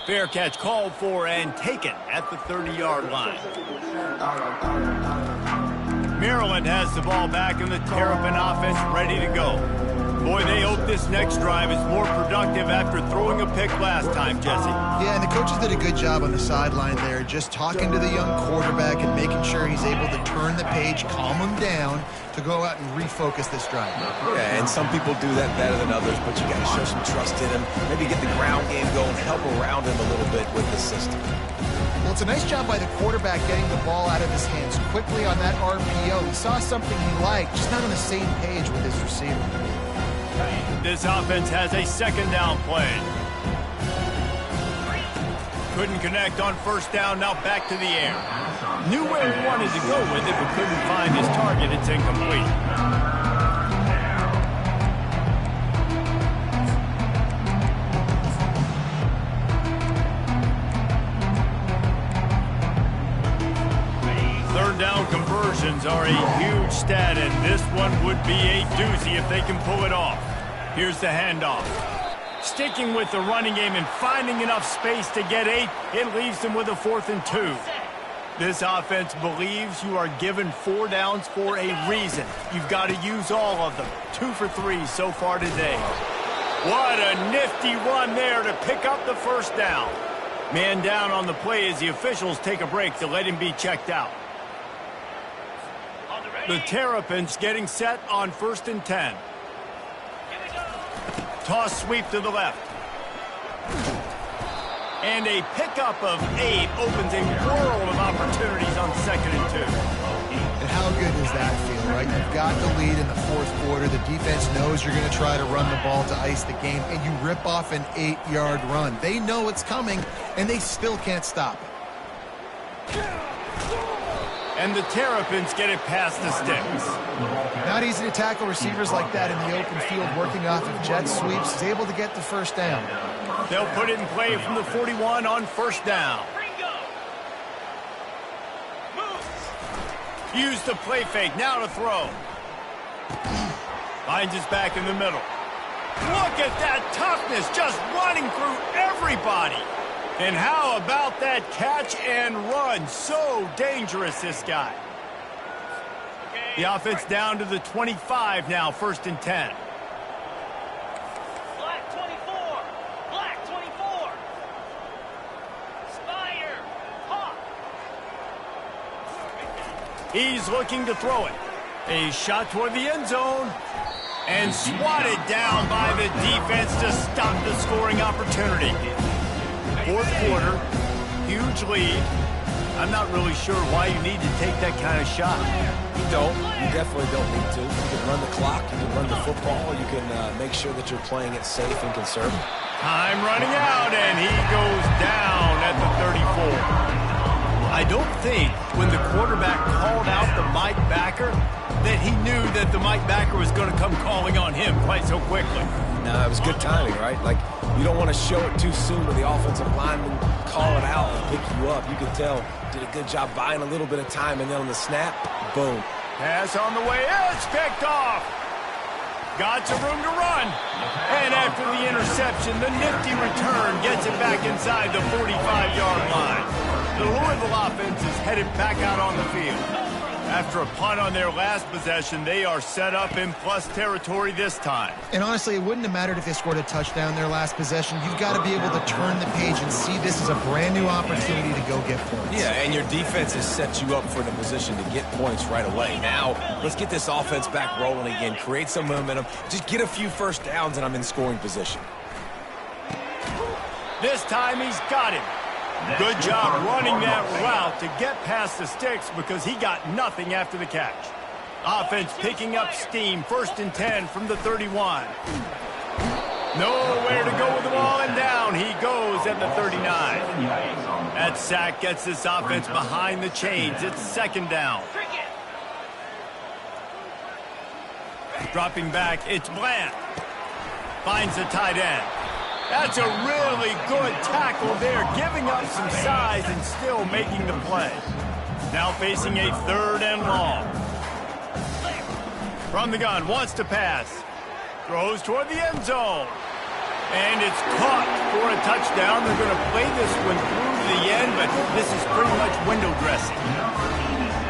Fair catch called for and taken at the 30-yard line. Maryland has the ball back in the Terrapin offense ready to go. Boy, they hope this next drive is more productive after throwing a pick last time, Jesse. Yeah, and the coaches did a good job on the sideline there, just talking to the young quarterback and making sure he's able to turn the page, calm him down to go out and refocus this drive. Yeah, and some people do that better than others, but you got to show some trust in him. Maybe get the ground game going, help around him a little bit with the system. Well, it's a nice job by the quarterback getting the ball out of his hands quickly on that RPO. He saw something he liked, just not on the same page with his receiver. This offense has a 2nd down play. Couldn't connect on 1st down, now back to the air. Knew where he wanted to go with it, but couldn't find his target. It's incomplete. Third down conversions are a huge stat, and this one would be a doozy if they can pull it off. Here's the handoff. Sticking with the running game and finding enough space to get 8, it leaves them with a 4th and 2. This offense believes you are given 4 downs for a reason. You've got to use all of them. 2 for 3 so far today. What a nifty run there to pick up the 1st down. Man down on the play as the officials take a break to let him be checked out. The Terrapins getting set on 1st and 10. Toss sweep to the left. And a pickup of 8 opens a world of opportunities on 2nd and 2. And how good does that feel, right? You've got the lead in the 4th quarter. The defense knows you're going to try to run the ball to ice the game, and you rip off an 8-yard run. They know it's coming, and they still can't stop it. And the Terrapins get it past the sticks. Not easy to tackle receivers like that in the open field, working off of jet sweeps. He's able to get the 1st down. They'll put it in play from the 41 on 1st down. Use the play fake, now to throw. Finds his back in the middle. Look at that toughness, just running through everybody. And how about that catch and run? So dangerous, this guy. The offense down to the 25 now, 1st and 10. Black 24. Black 24. Spire. Hawk. He's looking to throw it. A shot toward the end zone. And swatted down by the defense to stop the scoring opportunity. 4th quarter, huge lead. I'm not really sure why you need to take that kind of shot. You don't. You definitely don't need to. You can run the clock. You can run the football. You can make sure that you're playing it safe and conservative. Time running out, and he goes down at the 34. I don't think when the quarterback called out the Mike backer that he knew that the Mike backer was going to come calling on him quite so quickly. No, it was good timing, right? Like, you don't want to show it too soon with the offensive lineman call it out and pick you up. You can tell, did a good job buying a little bit of time, and then on the snap, boom. Pass on the way, it's picked off. Got some room to run. And after the interception, the nifty return gets it back inside the 45-yard line. The Louisville offense is headed back out on the field. After a punt on their last possession, they are set up in plus territory this time. And honestly, it wouldn't have mattered if they scored a touchdown their last possession. You've got to be able to turn the page and see this as a brand new opportunity to go get points. Yeah, and your defense has set you up for the position to get points right away. Now, let's get this offense back rolling again, create some momentum, just get a few 1st downs, and I'm in scoring position. This time he's got him. Good job running that route to get past the sticks because he got nothing after the catch. Offense picking up steam. 1st and 10 from the 31. Nowhere to go with the ball, and down he goes at the 39. That sack gets this offense behind the chains. It's 2nd down. Dropping back, it's Bland. Finds the tight end. That's a really good tackle there, giving up some size and still making the play. Now facing a 3rd and long. From the gun, wants to pass. Throws toward the end zone. And it's caught for a touchdown. They're going to play this one through to the end, but this is pretty much window dressing.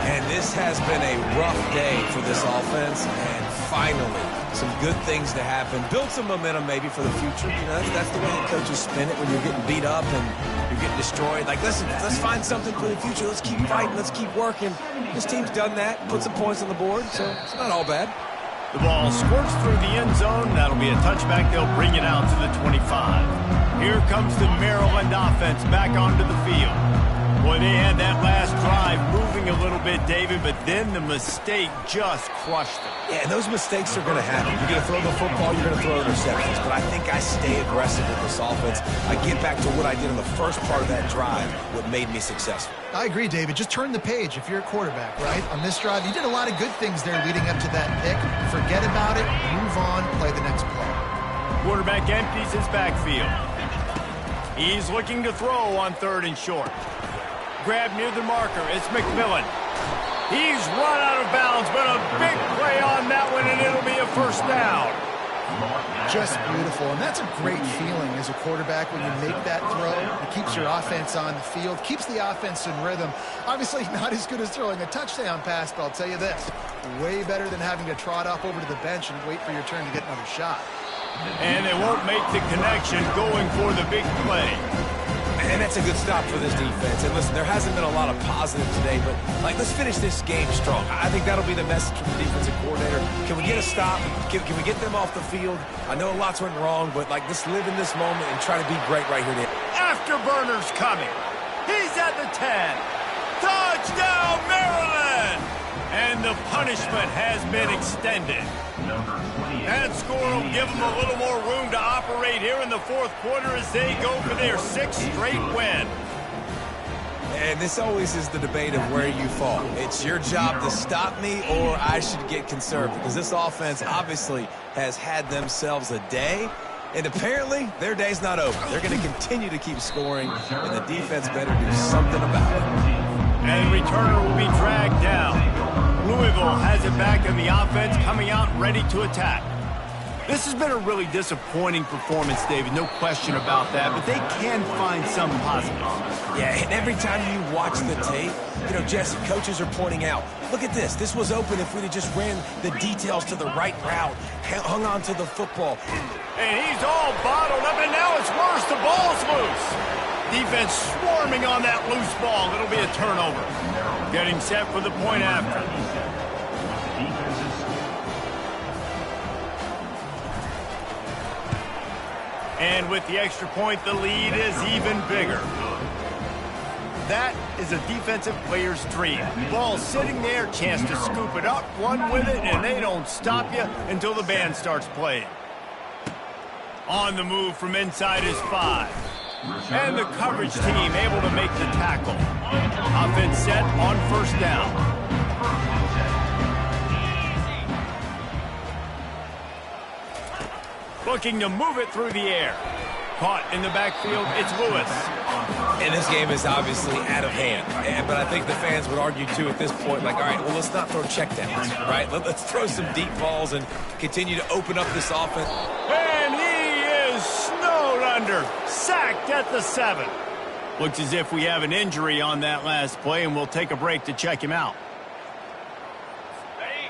And this has been a rough day for this offense, and finally, some good things to happen. Build some momentum maybe for the future. You know, that's the way the coaches spin it when you're getting beat up and you're getting destroyed. Like, listen, let's find something for the future. Let's keep fighting. Let's keep working. This team's done that, put some points on the board, so it's not all bad. The ball squirts through the end zone. That'll be a touchback. They'll bring it out to the 25. Here comes the Maryland offense back onto the field. Boy, they had that last drive moving a little bit, David, but then the mistake just crushed them. Yeah, and those mistakes are going to happen. You're going to throw the football, you're going to throw interceptions. But I think I stay aggressive with this offense. I get back to what I did in the first part of that drive, what made me successful. I agree, David. Just turn the page if you're a quarterback, right? On this drive, you did a lot of good things there leading up to that pick. Forget about it, move on, play the next play. Quarterback empties his backfield. He's looking to throw on 3rd and short. Grab near the marker. It's McMillan. He's run out of bounds, but a big play on that one, and it'll be a 1st down. Just beautiful, and that's a great feeling as a quarterback when you make that throw. It keeps your offense on the field, keeps the offense in rhythm. Obviously not as good as throwing a touchdown pass, but I'll tell you this, way better than having to trot off over to the bench and wait for your turn to get another shot. And they won't make the connection going for the big play. And that's a good stop for this defense. And listen, there hasn't been a lot of positive today, but like, let's finish this game strong. I think that'll be the message from the defensive coordinator. Can we get a stop? Can we get them off the field? I know lots went wrong, but like, let's live in this moment and try to be great right here. Afterburner's coming. He's at the 10. Touchdown, Maryland! And the punishment has been extended. That score will give them a little more room to operate here in the 4th quarter as they go for their 6th straight win. And this always is the debate of where you fall. It's your job to stop me, or I should get conservative, because this offense obviously has had themselves a day, and apparently their day's not over. They're going to continue to keep scoring, and the defense better do something about it. And the returner will be dragged down. Louisville has it back, and the offense coming out ready to attack. This has been a really disappointing performance, David, no question about that, but they can find some positives. Yeah, and every time you watch the tape, you know, Jesse, coaches are pointing out, look at this. This was open if we'd have just ran the details to the right route, hung on to the football. And he's all bottled up, and now it's worse. The ball's loose. Defense swarming on that loose ball. It'll be a turnover. Getting set for the point after. And with the extra point, the lead is even bigger. That is a defensive player's dream. Ball sitting there, chance to scoop it up, run with it, and they don't stop you until the band starts playing. On the move from inside his 5. And the coverage team able to make the tackle. Offense set on 1st down. Looking to move it through the air. Caught in the backfield, it's Lewis. And this game is obviously out of hand. But I think the fans would argue, too, at this point, like, all right, well, let's not throw checkdowns, right? Let's throw some deep balls and continue to open up this offense. And he is snowed under. Sacked at the 7. Looks as if we have an injury on that last play, and we'll take a break to check him out.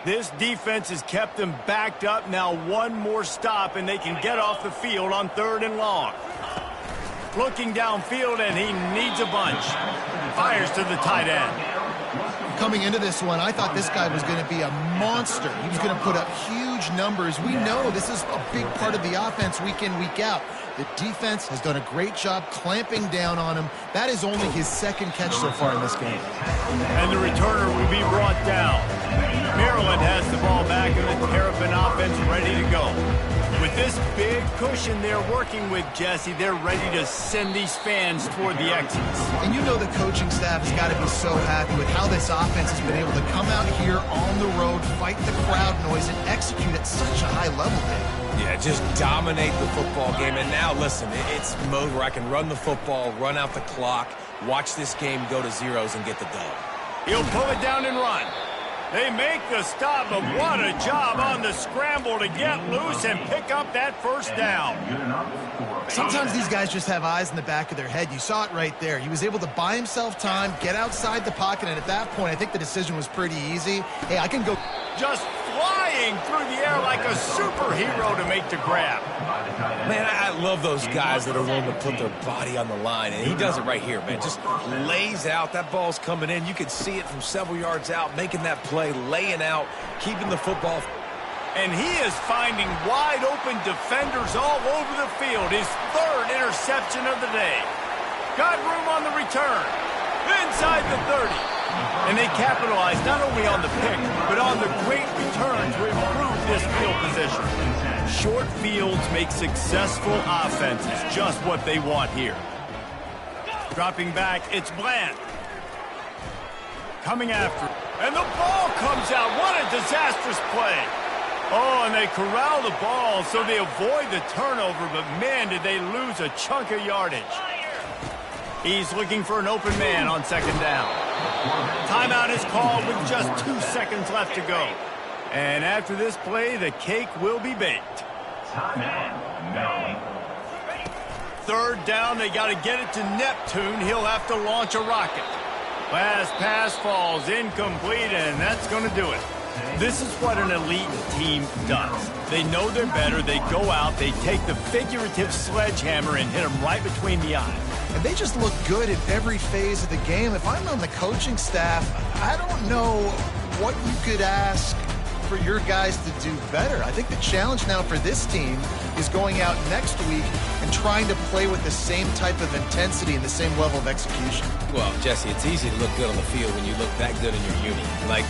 This defense has kept them backed up. Now one more stop, and they can get off the field on 3rd and long. Looking downfield, and he needs a bunch. Fires to the tight end. Coming into this one, I thought this guy was going to be a monster. He was going to put up huge numbers. We know this is a big part of the offense week in, week out. The defense has done a great job clamping down on him. That is only his second catch so far in this game. And the returner will be brought down. Maryland has the ball back and the Terrapin offense ready to go. With this big cushion they're working with, Jesse, they're ready to send these fans toward the exits. And you know the coaching staff has got to be so happy with how this offense has been able to come out here on the road, fight the crowd noise, and execute at such a high level, Dave. Yeah, just dominate the football game. And now, listen, it's mode where I can run the football, run out the clock, watch this game go to zeros and get the dub. He'll pull it down and run. They make the stop, but what a job on the scramble to get loose and pick up that first down. Sometimes these guys just have eyes in the back of their head. You saw it right there. He was able to buy himself time, get outside the pocket, and at that point, I think the decision was pretty easy. Hey, I can go. Just flying through the air like a superhero to make the grab. Man, I love those guys that are willing to put their body on the line, and he does it right here, man. Just lays out. That ball's coming in. You can see it from several yards out, making that play, laying out, keeping the football. And he is finding wide-open defenders all over the field. His third interception of the day. Got room on the return. Inside the 30. And they capitalize not only on the pick, but on the great return to improve this field position. Short fields make successful offenses just what they want here. Dropping back, it's Bland. Coming after. And the ball comes out. What a disastrous play. Oh, and they corral the ball so they avoid the turnover, but man, did they lose a chunk of yardage. He's looking for an open man on second down. Timeout is called with just 2 seconds left to go. And after this play, the cake will be baked. Third down, they got to get it to Neptune. He'll have to launch a rocket. Last pass falls incomplete, and that's going to do it. This is what an elite team does. They know they're better. They go out, they take the figurative sledgehammer and hit them right between the eyes. And they just look good in every phase of the game. If I'm on the coaching staff, I don't know what you could ask for your guys to do better. I think the challenge now for this team is going out next week and trying to play with the same type of intensity and the same level of execution. Well, Jesse, it's easy to look good on the field when you look that good in your uni. Like